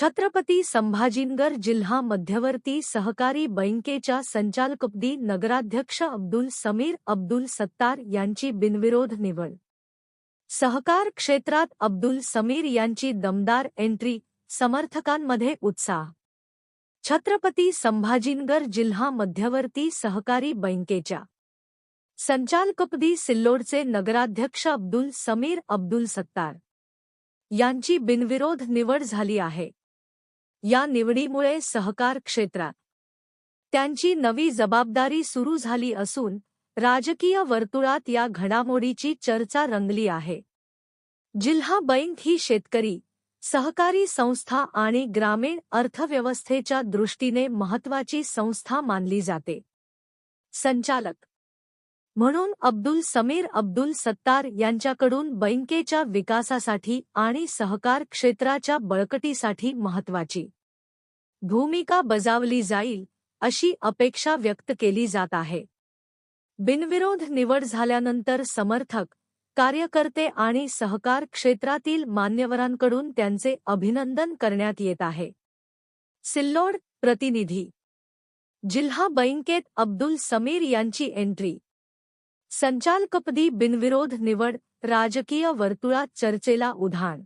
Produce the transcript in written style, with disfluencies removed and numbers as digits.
छत्रपती संभाजीनगर जिल्हा मध्यवर्ती सहकारी बँकेच्या संचालकपदी नगराध्यक्ष अब्दुल समीर अब्दुल सत्तार यांची बिनविरोध निवड। सहकार क्षेत्रात अब्दुल समीर यांची दमदार एंट्री, समर्थकांमध्ये उत्साह। छत्रपती संभाजीनगर जिल्हा मध्यवर्ती सहकारी बँकेच्या संचालकपदी सिल्लोडचे नगराध्यक्ष अब्दुल समीर अब्दुल सत्तार यांची बिनविरोध निवड झाली आहे। या निवडीमुळे सहकार क्षेत्रात त्यांची नवी जबाबदारी सुरू झाली असून राजकीय वर्तुळात या घडामोडीची चर्चा रंगली आहे। जिल्हा बँक ही शेतकरी, सहकारी संस्था आणि ग्रामीण अर्थव्यवस्थेच्या दृष्टीने महत्त्वाची संस्था मानली जाते। संचालक म्हणून अब्दुल समीर अब्दुल सत्तार यांच्याकडून बँकेच्या विकासासाठी आणि सहकार क्षेत्राच्या बळकटीसाठी महत्त्वाची भूमिका बजावली जाईल अशी अपेक्षा व्यक्त केली जात आहे। बिनविरोध निवड झाल्यानंतर समर्थक, कार्यकर्ते आणि सहकार क्षेत्रातील मान्यवरांकडून त्यांचे अभिनंदन करण्यात येत आहे। सिल्लोड प्रतिनिधी जिल्हा बँकेत अब्दुल समीर यांची एंट्री, संचालकपदी बिनविरोध निवड राजकीय वर्तुळात चर्चेला उधाण।